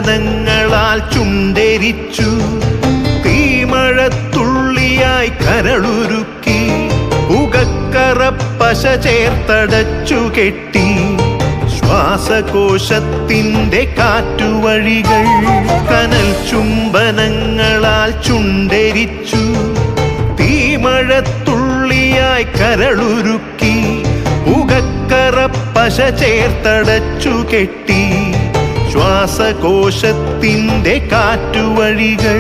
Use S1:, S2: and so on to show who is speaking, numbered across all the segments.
S1: ചുംബനങ്ങളാൽ ചുണ്ടെരിച്ചു, തീമഴത്തുള്ളിയായി കരളുരുക്കി, പുകക്കറപ്പശ ചേർത്തടച്ചു കെട്ടി, ശ്വാസകോശത്തിൻ്റെ കാറ്റുവഴികൾ കനൽ ചുംബനങ്ങളാൽ ചുണ്ടെരിച്ചു, തീമഴത്തുള്ളിയായി കരളുരുക്കി, പുകക്കറപ്പശ ചേർത്തടച്ചു കെട്ടി, ശ്വാസകോശത്തിൻ്റെ കാറ്റുവഴികൾ.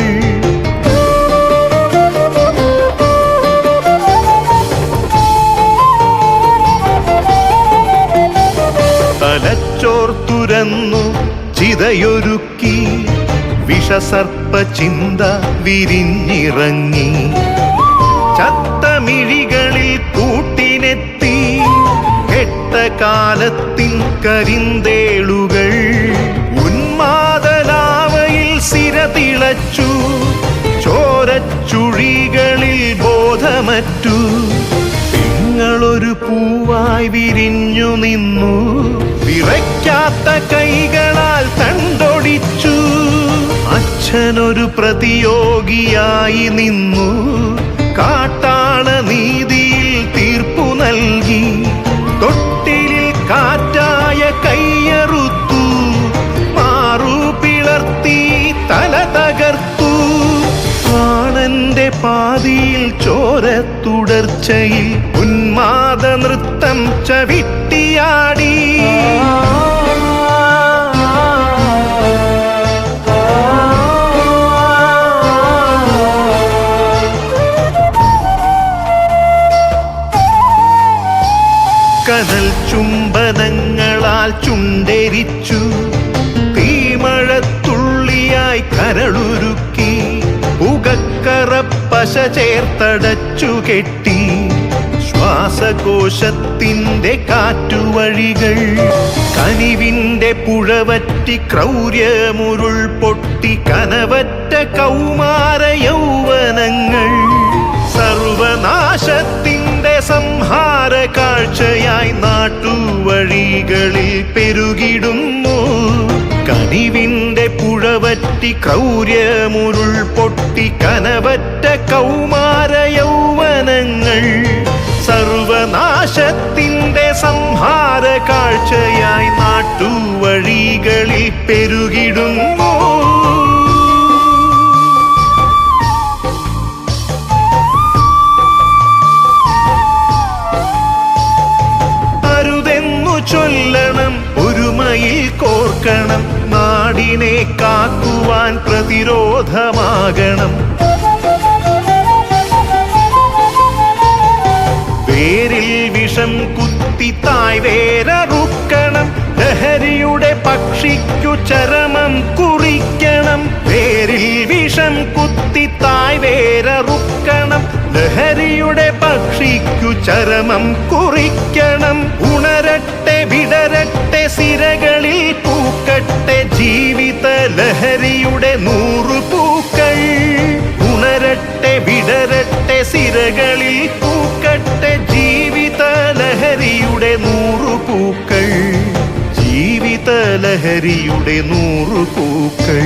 S1: തലച്ചോർത്തുരന്നു ചിതയൊരുക്കി, വിഷസർപ്പ ചിന്ത വിരിഞ്ഞിറങ്ങി, ചത്തമിഴികളിൽ കൂട്ടിനെത്തി, കെട്ട കാലത്തിൻ കരിന്തേളുകൾ, ഉന്മാദലാവയിൽ സിരതിളച്ചു, ചോരച്ചുഴികളിൽ ബോധമറ്റു, നിങ്ങളൊരു പൂവായി വിരിഞ്ഞു നിന്നു, വിറയ്ക്കാത്ത കൈകളാൽ തണ്ടൊടിച്ചു, അച്ഛനൊരു പ്രതിയോഗിയായി നിന്നു, കാട്ടാള നീതിയിൽ തീർപ്പു നൽകി, തൊട്ടിലിൽ കാറ്റായ കൈയറുത്തു, മാറു പിളർത്തി തല തകർത്തു, പ്രാണന്റെ പാതിയിൽ ചോരത്തുടർച്ചയിൽ ഉന്മാദ നൃത്തം ചവിട്ടിയാടി. കനൽ ചുംബനങ്ങളാൽ ചുണ്ടെരിച്ചു, തീമഴത്തുള്ളിയായി കരളുരുക്കി, പുകക്കറപ്പശ ചേർത്തടച്ചു കെട്ടി, ശ്വാസകോശത്തിൻ്റെ കാറ്റുവഴികൾ കനിവിൻ്റെ പുഴവറ്റി, ക്രൗര്യമുരുൾ പൊട്ടി, കനവറ്റ കൗമാര യൗവനങ്ങൾ സർവനാശത്തിൻ്റെ സംഹാര കാഴ്ചയായി നാട്ടുവഴികളിൽ പെരുകിടുന്നു. കനിവിൻ്റെ പുഴവറ്റി, ക്രൗര്യമുരുൾ പൊട്ടി, കനവറ്റ കൗമാര യൗവനങ്ങൾ സർവനാശത്തിൻ്റെ സംഹാര കാഴ്ചയായി നാട്ടുവഴികളിൽ പെരുകിടുന്നു. അരുതെന്നു ചൊല്ലണം, ഒരുമയിൽ കോർക്കണം, നാടിനെ കാക്കുവാൻ പ്രതിരോധമാകണം. വേരിൽ വിഷം കുത്തി തായ് വേരറുക്കണം, ലഹരിയുടെ പക്ഷിക്കു ചരമം കുറിക്കണം. വേരിൽ വിഷം കുത്തി തായ് വേരറുക്കണം, ലഹരിയുടെ പക്ഷിക്കു ചരമം കുറിക്കണം. ഉണരട്ടെ വിടരട്ടെ സിരകളിൽ പൂക്കട്ടെ, ജീവിത ലഹരിയുടെ 100 പൂക്കൾ. ഉണരട്ടെ വിടരട്ടെ സിരകളിൽ പൂക്കട്ടെ, ജീവിത ലഹരിയുടെ 100 പൂക്കൾ, ജീവിത ലഹരിയുടെ 100 പൂക്കൾ.